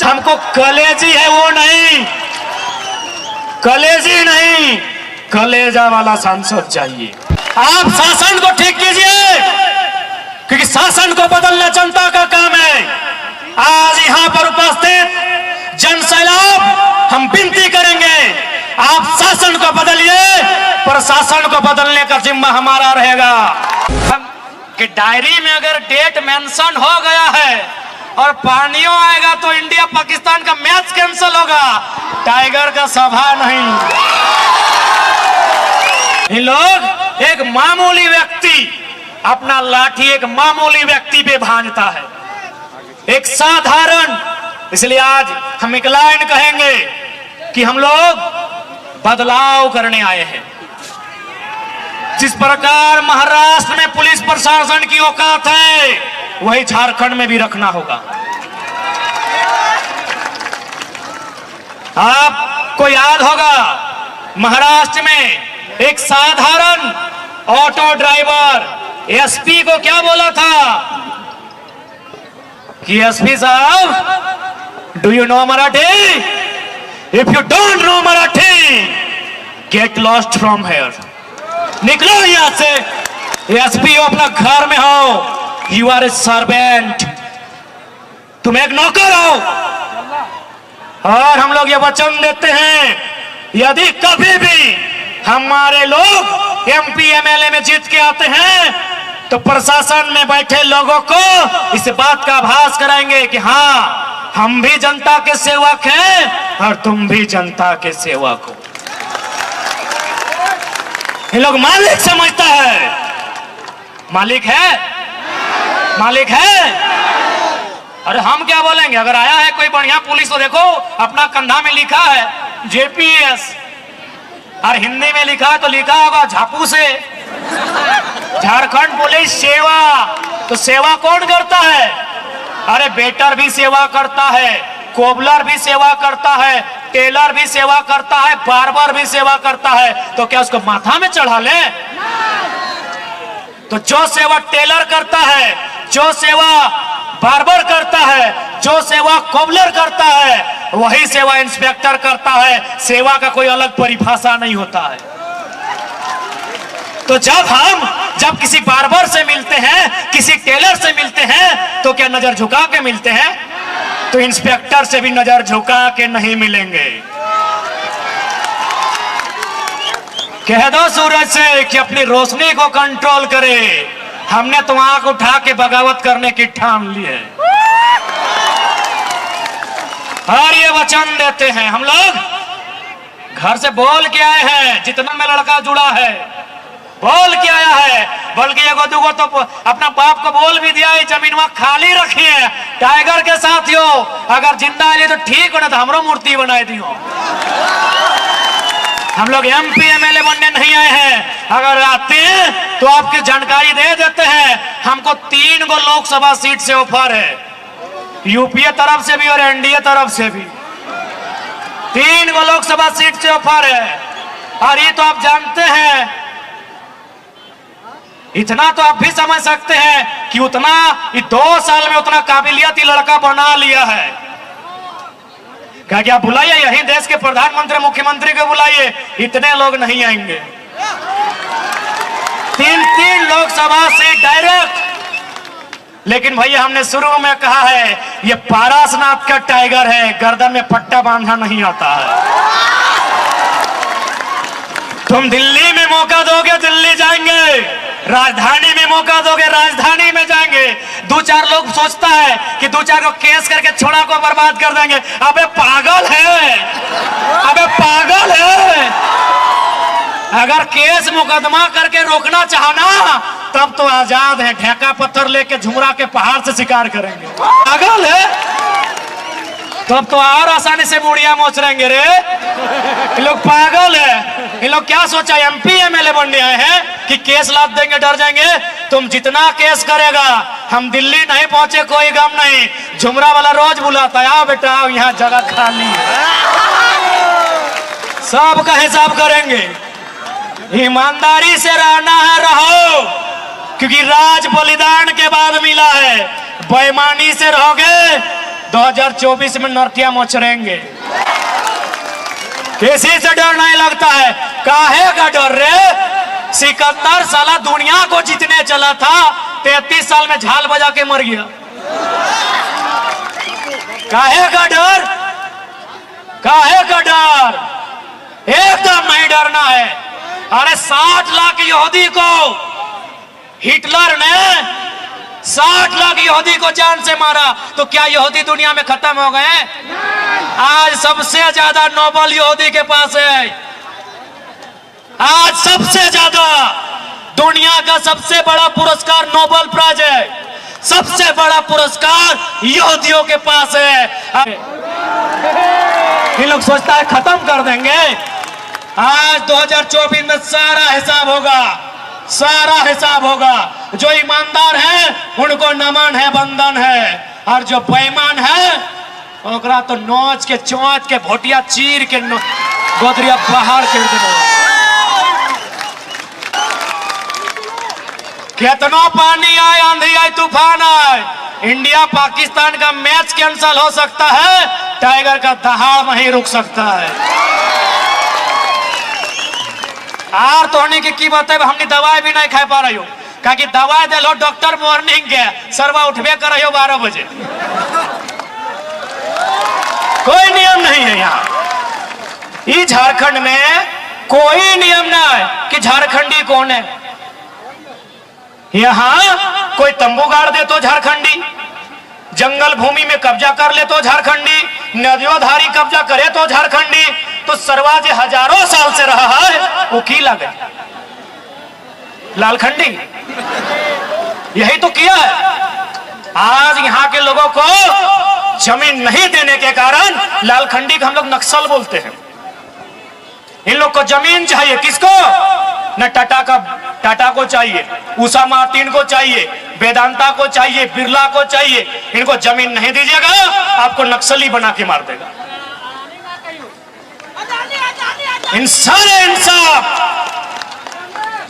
हमको कलेजी है वो नहीं, कलेजी नहीं, कलेजा वाला सांसद चाहिए। आप शासन को ठीक कीजिए, क्योंकि शासन को बदलना जनता का काम है। आज यहाँ पर उपस्थित जनसैलाब हम विनती करेंगे, आप शासन को बदलिए, प्रशासन को बदलने का जिम्मा हमारा रहेगा। कि डायरी में अगर डेट मेंशन हो गया है और पानियों आएगा तो इंडिया पाकिस्तान का मैच कैंसिल होगा, टाइगर का सभा नहीं। इन लोग एक मामूली व्यक्ति अपना लाठी एक मामूली व्यक्ति पे भांजता है, एक साधारण। इसलिए आज हम एक लाइन कहेंगे कि हम लोग बदलाव करने आए हैं। जिस प्रकार महाराष्ट्र में पुलिस प्रशासन की औकात है, वही झारखंड में भी रखना होगा। आपको याद होगा महाराष्ट्र में एक साधारण ऑटो ड्राइवर एसपी को क्या बोला था कि एसपी साहब, do you know Marathi? If you don't know Marathi, get lost from here. निकलो यहां से। एसपी हो, अपना घर में हो, यू आर ए सर्वेंट, तुम एक नौकर हो। और हम लोग ये वचन देते हैं, यदि कभी भी हमारे लोग एमपी एमएलए में जीत के आते हैं तो प्रशासन में बैठे लोगों को इस बात का आभास कराएंगे कि हाँ, हम भी जनता के सेवक हैं और तुम भी जनता के सेवक हो। ये लोग मालिक समझता है, मालिक है, मालिक है। अरे हम क्या बोलेंगे? अगर आया है कोई बढ़िया पुलिस तो देखो अपना कंधा में लिखा है जेपीएस, और हिंदी में लिखा है तो लिखा होगा झापू से झारखंड पुलिस सेवा। तो सेवा कौन करता है? अरे वेटर भी सेवा करता है, कोबलर भी सेवा करता है, टेलर भी सेवा करता है, बार्बर भी सेवा करता है। तो क्या उसको माथा में चढ़ा ले? तो जो सेवा टेलर करता है, जो सेवा बार्बर करता है, जो सेवा कोबलर करता है, वही सेवा इंस्पेक्टर करता है। सेवा का कोई अलग परिभाषा नहीं होता है। तो जब किसी बार्बर से मिलते हैं, किसी टेलर से मिलते हैं, तो क्या नजर झुका के मिलते हैं? तो इंस्पेक्टर से भी नजर झुका के नहीं मिलेंगे। कह दो सूरज से कि अपनी रोशनी को कंट्रोल करे, हमने तो आंख उठा के बगावत करने की ठान ली है। और ये वचन देते हैं हम लोग घर से बोल के आए हैं, जितना में लड़का जुड़ा है बोल के आया है, बल्कि एगो दूगो तो अपना बाप को बोल भी दिया है जमीन वहां खाली रखी है टाइगर के साथियों, अगर जिंदा है तो ठीक हो, ना तो हमरो मूर्ति बनाए दियो। हम लोग एमपी एमएलए बनने नहीं आए हैं, अगर आते हैं तो आपकी जानकारी दे देते हैं। हमको 3 गो लोकसभा सीट से ऑफर है, यूपीए तरफ से भी और एनडीए तरफ से भी 3 गो लोकसभा सीट से ऑफर है। और ये तो आप जानते हैं, इतना तो आप भी समझ सकते हैं कि उतना 2 साल में उतना काबिलियत लड़का बना लिया है। क्या क्या बुलाइए, यही देश के प्रधानमंत्री मुख्यमंत्री को बुलाइए, इतने लोग नहीं आएंगे। 3 लोकसभा से डायरेक्ट। लेकिन भैया हमने शुरू में कहा है, ये पारसनाथ का टाइगर है, गर्दन में पट्टा बांधना नहीं आता है। तुम दिल्ली में मौका दोगे, दिल्ली जाएंगे, राजधानी में मौका दोगे, राजधानी में जाएंगे। 2-4 लोग सोचता है कि 2-4 को केस करके छोड़ा को बर्बाद कर देंगे। अबे पागल है, अबे पागल है। अगर केस मुकदमा करके रोकना चाहना तब तो आजाद है, ढेका पत्थर लेके झुमरा के पहाड़ से शिकार करेंगे। पागल है तब तो और आसानी से मुड़िया मोचरेंगे रे। ये लोग पागल है। ये लोग क्या सोचा एमपी एमएलए बनने आए हैं कि केस लाद देंगे, डर जाएंगे। तुम जितना केस करेगा, हम दिल्ली नहीं पहुंचे कोई गम नहीं, झुमरा वाला रोज बुलाता है, आओ बेटा आओ, यहाँ जगह खाली है। सबका हिसाब करेंगे। ईमानदारी से रहना है, रहो, क्योंकि राज बलिदान के बाद मिला है। बेईमानी से रहोगे, 2024 में नर्तिया मोचरेंगे। किसी से डर नहीं लगता है। काहे का डर रे? सिकंदर साला दुनिया को जीतने चला था, 33 साल में झाल बजा के मर गया। काहे का डर? काहे का डर? एकदम नहीं डरना है। अरे 60 लाख यहूदी को हिटलर ने 60 लाख यहूदी को जान से मारा, तो क्या यहूदी दुनिया में खत्म हो गए? आज सबसे ज्यादा नोबेल यहूदी के पास है। आज सबसे ज्यादा दुनिया का सबसे बड़ा पुरस्कार नोबेल प्राइज है। सबसे बड़ा पुरस्कार यहूदियों के पास है। ये लोग सोचता है खत्म कर देंगे। आज 2024 में सारा हिसाब होगा, सारा हिसाब होगा। जो ईमानदार है उनको नमन है, बंधन है, और जो बेईमान है ओकरा तो नोच के चोंच के भोटिया चीर के गोदरिया बाहर कर देना। कितना पानी आए, आंधी आए, तूफान आए, इंडिया पाकिस्तान का मैच कैंसिल हो सकता है, टाइगर का दहाड़ वहीं रुक सकता है। आर तो होने की बात है, हमने दवाई भी नहीं खा पा रही हो, क्योंकि दवाई दे लो डॉक्टर मॉर्निंग के सरवा उठबे कर रही हो 12 बजे। कोई नियम नहीं है यहाँ। इस झारखंड में कोई नियम ना है कि झारखंडी कौन है। यहाँ कोई तंबू गाड़ दे तो झारखंडी, जंगल भूमि में कब्जा कर ले तो झारखंडी, नदियों धारी कब्जा करे तो झारखंडी। तो सरवाज हजारों साल से रहा है, वो की लगे लालखंडी। यही तो किया है। आज यहाँ के लोगों को जमीन नहीं देने के कारण लालखंडी को हम लोग नक्सल बोलते हैं। इन लोग को जमीन चाहिए, किसको? न टाटा को चाहिए, उषा मार्टिन को चाहिए, वेदांता को चाहिए, बिरला को चाहिए। इनको जमीन नहीं दीजिएगा, आपको नक्सली बना के मार देगा। इन सारे इंसाफ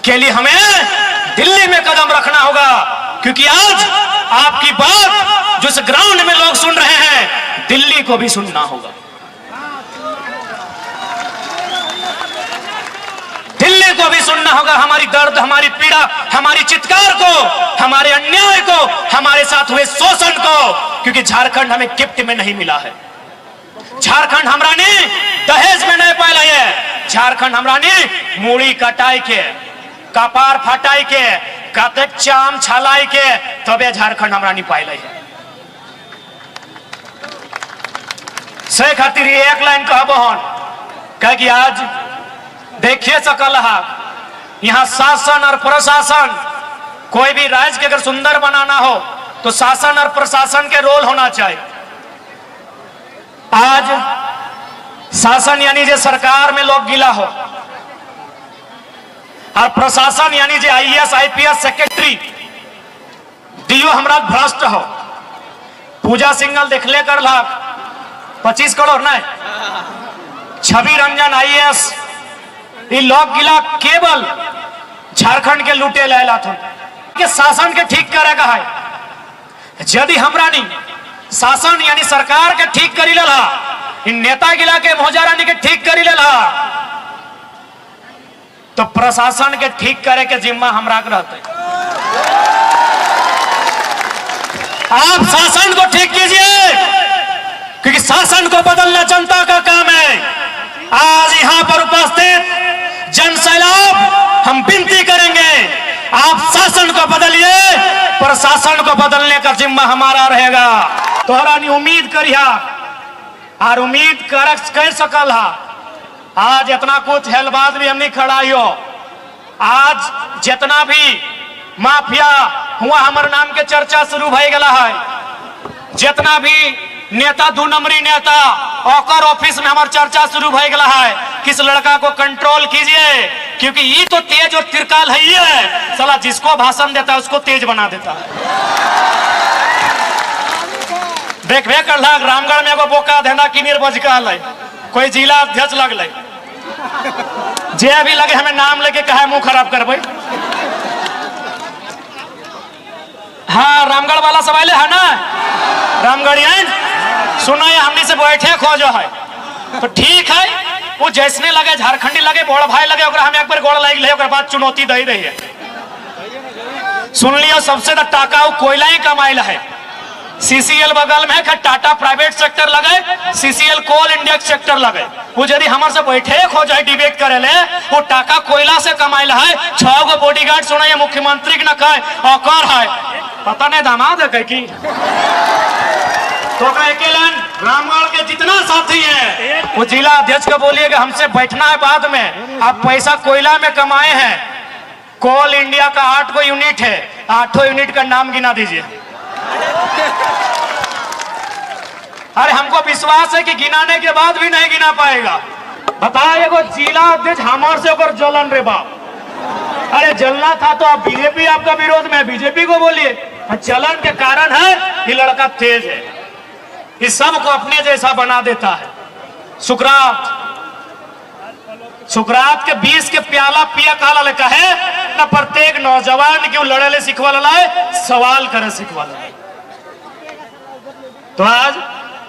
के लिए हमें दिल्ली में कदम रखना होगा, क्योंकि आज आपकी बात जो इस ग्राउंड में लोग सुन रहे हैं, दिल्ली को भी सुनना होगा। दिल्ली को भी सुनना होगा। हमारी दर्द, हमारी पीड़ा, हमारी चित्कार को, हमारे अन्याय को, हमारे साथ हुए शोषण को, क्योंकि झारखंड हमें गिफ्ट में नहीं मिला है। झारखंड हमरानी दहेज में नहीं पाया है। झारखंड हमरानी मूड़ी कटाई के, कपार फटाई के, कतक चाम छलाई के तबे झारखंड हमरानी पाया है। से खातिर एक लाइन कहबो हन, कह कि आज देखिए सकल यहाँ शासन और प्रशासन, कोई भी राज्य के अगर सुंदर बनाना हो तो शासन और प्रशासन के रोल होना चाहिए। आज शासन यानी जो सरकार में लोग गिला हो, और प्रशासन यानी जो आईएएस आईपीएस सेक्रेटरी डीओ हमरा भ्रष्ट हो। पूजा सिंगल देखले कर लाख 25 करोड़ नहीं, छवि रंजन आईएएस, ये लोग गिला केवल झारखंड के लूटे लाला था के शासन के ठीक करेगा है। यदि हमरा नहीं शासन यानी सरकार के ठीक करी लेला, इन नेता गिला के मोहजारानी के ठीक करी लेला, तो प्रशासन के ठीक करे के जिम्मा हमरा के रहते। आप शासन को ठीक कीजिए, क्योंकि शासन को बदलना जनता का काम है। आज यहां पर उपस्थित जन सैलाब हम विनती करेंगे, आप शासन को बदलिए, प्रशासन को बदलने का जिम्मा हमारा रहेगा। तोहरा नहीं उम्मीद करिया और उम्मीद कर सकल हा। आज इतना कुछ हेलबाज भी हम नहीं खड़ा हो। आज जितना भी माफिया हुआ हमारे नाम के चर्चा शुरू भई गला है, जितना भी नेता 2 नंबरी नेता ओकर ऑफिस में हमारी चर्चा शुरू भई गला है। किस लड़का को कंट्रोल कीजिए, क्योंकि ये तो तेज और तिरकाल है ही है। साला जिसको भाषण देता है उसको तेज बना देता है। देखबे कर लाग रामगढ़ में एगो बोका धंधा की निर्बज कहल, कोई जिला अध्यक्ष लगल, जे भी लगे हमें नाम लेके कहे मुंह खराब करबे। हाँ, रामगढ़ वाला सब आए है ना, रामगढ़ियन सुना है हमने से बैठे खोजो है तो ठीक है, वो जैसने लगे झारखंडी लगे बड़ भाई लगे ओकरा हम एक बार गोड़ लाग ले ओकर बाद चुनौती दे रही है। सुन लियो सबसे तो टाका कोयला ही कमाइल है। सीसीएल बगल में है, टाटा प्राइवेट सेक्टर लगे, सीसीएल कोल इंडिया सेक्टर लगे। वो यदि हमारे से बैठे हो जाए डिबेट करे ले, वो टाका कोयला से कमाइल है। 6 गो बॉडीगार्ड सुना ये मुख्यमंत्री के न कहे औकर है, पता नहीं दामाद है कह की तो अकेलन रामगढ़ के जितना साथी है वो जिला अध्यक्ष को बोलिएगा हमसे बैठना है बाद में। आप पैसा कोयला में कमाए हैं। कोल इंडिया का 8 गो यूनिट है, 8 यूनिट का नाम गिना दीजिए। अरे हमको विश्वास है कि गिनाने के बाद भी नहीं गिना पाएगा। बताइए वो जिला अध्यक्ष हमारे से ऊपर जलन रे बाप। अरे जलना था तो आप बीजेपी आपका विरोध में, बीजेपी को बोलिए। जलन के कारण है ये लड़का तेज है, इस सब को अपने जैसा बना देता है। सुकरात के 20 के प्याला पिया काला लिखा है न, प्रत्येक नौजवान क्यों लड़े ले सिखवा लाए, सवाल करे सिखवा लाए। तो आज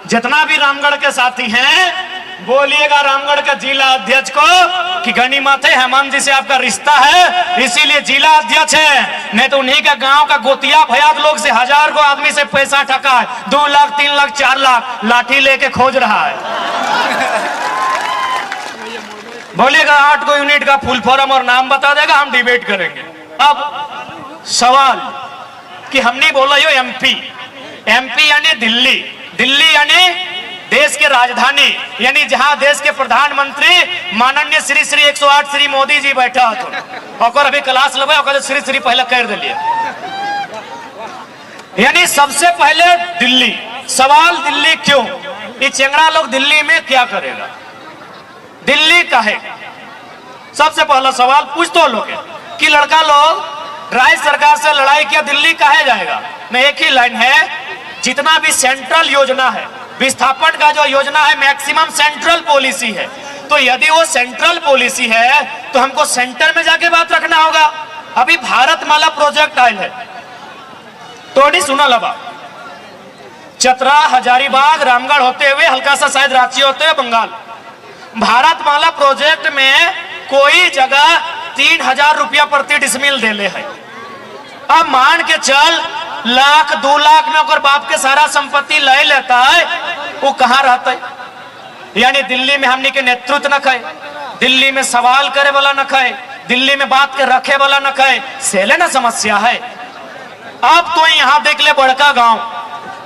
जितना भी रामगढ़ के साथी हैं बोलिएगा रामगढ़ का जिला अध्यक्ष को कि गनीमत है हेमंत जी से आपका रिश्ता है, इसीलिए जिला अध्यक्ष है। नहीं तो उन्हीं का गांव का गोतिया भयात लोग से 1000 को आदमी से पैसा ठका है, 2 लाख 3 लाख 4 लाख लाठी लेके खोज रहा है। बोलिएगा 8 गो यूनिट का फुल फॉर्म और नाम बता देगा, हम डिबेट करेंगे। अब सवाल कि हमने बोला यो एमपी, एमपी यानी दिल्ली, दिल्ली यानी देश के राजधानी, यानी जहां देश के प्रधानमंत्री माननीय श्री 108 श्री मोदी जी बैठा हो और अभी क्लास लगे श्री पहले कर दिलिए। यानी सबसे पहले दिल्ली। सवाल दिल्ली क्यों? ये चेंगड़ा लोग दिल्ली में क्या करेगा, दिल्ली काहे? सबसे पहला सवाल पूछ तो लोग कि लड़का लोग राज्य सरकार से लड़ाई किया, दिल्ली काहे जाएगा? मैं एक ही लाइन है, जितना भी सेंट्रल योजना है, विस्थापन का जो योजना है मैक्सिमम सेंट्रल पॉलिसी है। तो यदि वो सेंट्रल पॉलिसी है तो हमको सेंटर में जाके बात रखना होगा। अभी भारतमाला प्रोजेक्ट आयल है तो नहीं सुना लबा, चतरा हजारीबाग रामगढ़ होते हुए हल्का सा शायद रांची होते हुए बंगाल। भारतमाला प्रोजेक्ट में कोई जगह 3000 रुपया प्रति डिसमिल देले है। अब मान के चल 1 लाख 2 लाख में अगर बाप के सारा संपत्ति ले लेता है, वो कहां रहता है? यानी दिल्ली में हमने के नेतृत्व न खाए, दिल्ली में सवाल करे वाला न खाए, दिल्ली में बात के रखे वाला न खाए, सेले ना समस्या है। अब तो यहाँ देख ले बड़का गांव,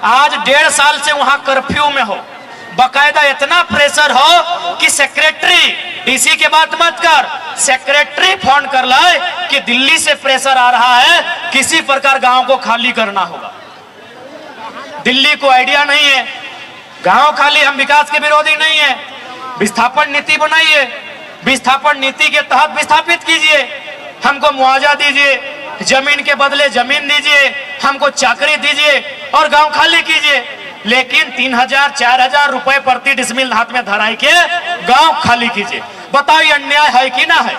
आज 1.5 साल से वहां कर्फ्यू में हो, बकायदा इतना प्रेशर हो कि सेक्रेटरी, डीसी के बात मत कर, सेक्रेटरी फोन कर लाए कि दिल्ली से प्रेशर आ रहा है, किसी प्रकार गांव को खाली करना होगा। दिल्ली को आइडिया नहीं है गांव खाली, हम विकास के विरोधी नहीं है। विस्थापन नीति बनाइए, विस्थापन नीति के तहत विस्थापित कीजिए, हमको मुआवजा दीजिए, जमीन के बदले जमीन दीजिए, हमको चाकरी दीजिए और गांव खाली कीजिए। लेकिन 3000 4000 रुपए प्रति डिसमिल हाथ में धराई के गांव खाली कीजिए। बताओ ये अन्याय है कि ना है?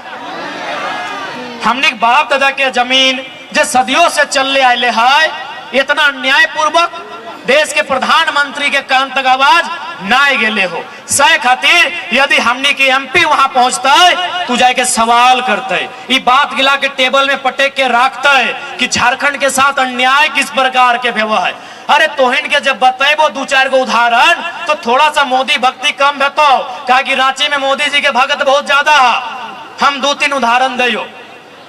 हमने बाप दादा के जमीन जो सदियों से चलने आए है, इतना अन्याय पूर्वक देश के प्रधानमंत्री के कान तक आवाज ना गेले हो। सह खातिर यदि हमने के एमपी वहां पहुंचता है तो जाके सवाल करते है, ये बात गिला के टेबल में पटेक के रखता है कि झारखंड के साथ अन्याय किस प्रकार के व्यवहार है। अरे तोहिन के जब बताएबो 2-4 गो उदाहरण तो थोड़ा सा मोदी भक्ति कम भेतो, कहा कि रांची में मोदी जी के भगत बहुत ज्यादा है। हम 2-3 उदाहरण दियो।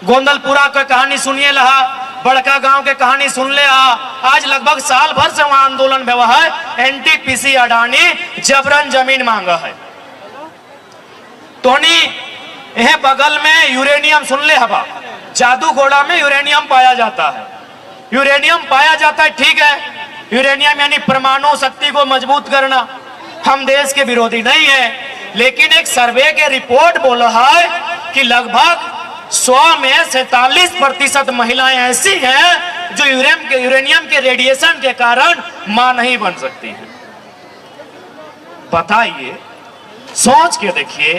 गोंदलपुरा का कहानी सुनिए लहा, बड़का गांव के कहानी सुन ले। आज लगभग साल भर से वहां आंदोलन हुआ है, एनटीपीसी अडानी जबरन जमीन मांगा है। तोनी यह बगल में यूरेनियम सुन ले हवा, जादूगोड़ा में यूरेनियम पाया जाता है। यूरेनियम पाया जाता है, ठीक है, यूरेनियम यानी परमाणु शक्ति को मजबूत करना। हम देश के विरोधी नहीं है, लेकिन एक सर्वे के रिपोर्ट बोला है कि लगभग 100 में 47% महिलाएं ऐसी हैं जो यूरेनियम के रेडिएशन के कारण मां नहीं बन सकती हैं। बताइए, सोच के देखिए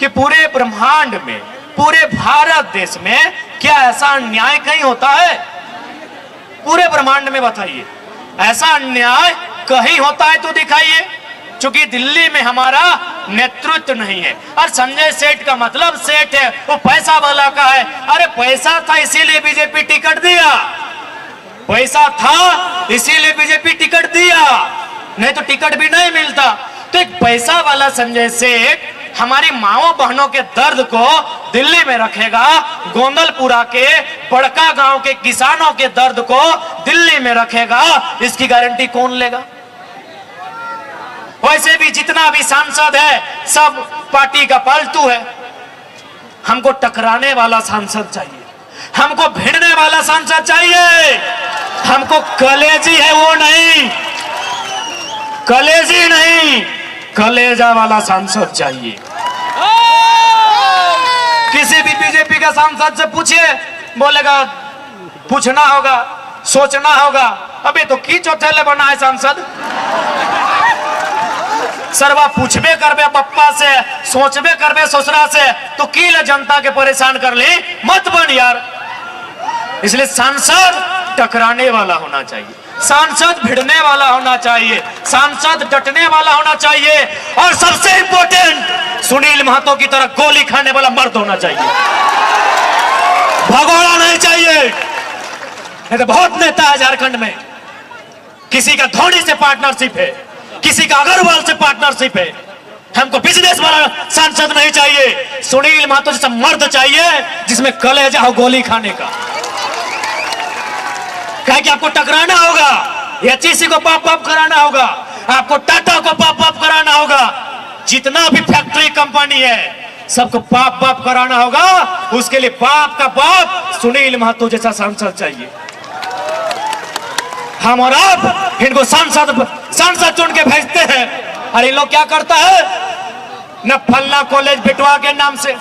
कि पूरे ब्रह्मांड में, पूरे भारत देश में क्या ऐसा अन्याय कहीं होता है? पूरे ब्रह्मांड में बताइए, ऐसा अन्याय कहीं होता है तो दिखाइए, क्योंकि दिल्ली में हमारा नेतृत्व नहीं है। और संजय सेठ का मतलब सेठ है, वो पैसा वाला का है। अरे पैसा था इसीलिए बीजेपी टिकट दिया, पैसा था इसीलिए बीजेपी टिकट दिया, नहीं तो टिकट भी नहीं मिलता। तो एक पैसा वाला संजय सेठ हमारी माओ बहनों के दर्द को दिल्ली में रखेगा, गोंदलपुरा के बड़का गांव के किसानों के दर्द को दिल्ली में रखेगा, इसकी गारंटी कौन लेगा? वैसे भी जितना भी सांसद है सब पार्टी का पालतू है। हमको टकराने वाला सांसद चाहिए, हमको भिड़ने वाला सांसद चाहिए, हमको कलेजी है वो नहीं, कलेजी नहीं, कलेजा वाला सांसद चाहिए। किसी भी बीजेपी का सांसद से पूछिए, बोलेगा पूछना होगा, सोचना होगा। अबे तो की चौथेले बना है सांसद, सरवा पूछबे करबे पप्पा से, सोचबे करबे ससुरा से, तो की ले जनता के परेशान कर ली, मत बन यार। इसलिए सांसद टकराने वाला होना चाहिए, सांसद भिड़ने वाला होना चाहिए, सांसद डटने वाला होना चाहिए, और सबसे इंपॉर्टेंट सुनील महतो की तरह गोली खाने वाला मर्द होना चाहिए, भगोड़ा नहीं चाहिए। नहीं तो बहुत नेता है झारखंड में, किसी का धोनी से पार्टनरशिप है, किसी का अग्रवाल से पार्टनरशिप है। हमको बिजनेस वाला सांसद नहीं चाहिए, सुनील महतो जैसा मर्द चाहिए जिसमें कलेजा हो गोली खाने का। कहे कि आपको टकराना होगा, एचईसी को पाप पाप कराना होगा, आपको टाटा को पाप पाप कराना होगा, जितना भी फैक्ट्री कंपनी है सबको पाप पाप कराना होगा। उसके लिए बाप का बाप सुनील महतो जैसा सांसद चाहिए। हम और आप इनको सांसद चुन के भेजते हैं। अरे लोग क्या करता है न, फल्ला कॉलेज बेटवा के नाम से,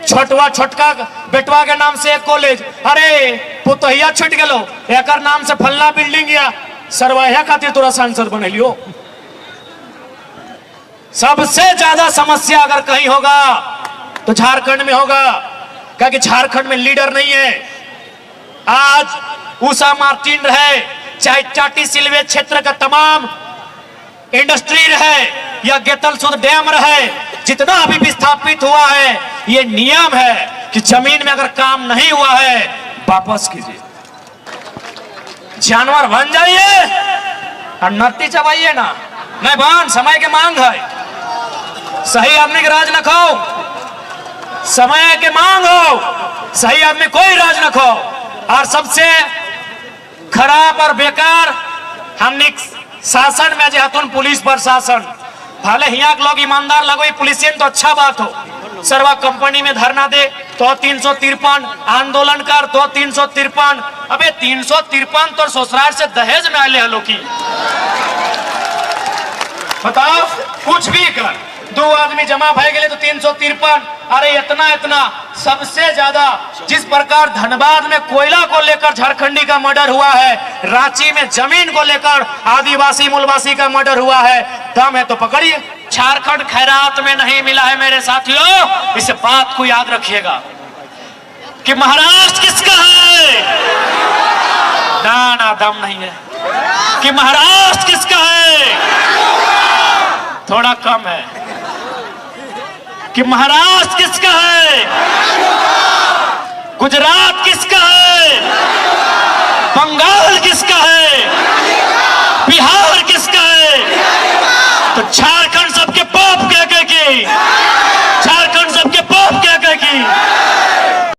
छोटवा छोटका बेटवा के नाम से एक कॉलेज, अरे पुतहिया छुट गेलो एक नाम से फल्ला बिल्डिंग या सरवाया खातिर तोरा सांसद बने लियो। सबसे ज्यादा समस्या अगर कहीं होगा तो झारखंड में होगा, क्योंकि झारखंड में लीडर नहीं है। आज उषा मार्टिन रहे, चाहे चाटी सिलवे क्षेत्र का तमाम इंडस्ट्री रहे या गेतल सुध डैम रहे, जितना अभी विस्थापित हुआ है, ये नियम है कि जमीन में अगर काम नहीं हुआ है वापस कीजिए, जानवर बन जाइए और नट्टी चबाइए ना, नहीं बन, समय के मांग है। सही आदमी के राज न खाओ, समय के मांग हो, सही आदमी कोई राज न खाओ। और सबसे खराब और बेकार हमने शासन में जहतुन पुलिस प्रशासन, भले यहाँ के लोग ईमानदार लगो पुलिस तो अच्छा बात हो, सरवा कंपनी में धरना दे तो 353, आंदोलन कर तो 353। अबे 353 तो ससुराल से दहेज में आए हलो की, बताओ कुछ भी कर, दो आदमी जमा भय गए तो 353। अरे इतना इतना सबसे ज्यादा जिस प्रकार धनबाद में कोयला को लेकर झारखंडी का मर्डर हुआ है, रांची में जमीन को लेकर आदिवासी मूलवासी का मर्डर हुआ है, दम है तो पकड़िए। झारखंड खैरात में नहीं मिला है मेरे साथियों, इस बात को याद रखिएगा कि महाराष्ट्र किसका है, ना दम नहीं है। कि महाराष्ट्र किसका है, थोड़ा कम है। कि महाराष्ट्र किसका है, गुजरात किसका है, बंगाल किसका है, बिहार किसका है, तो झारखंड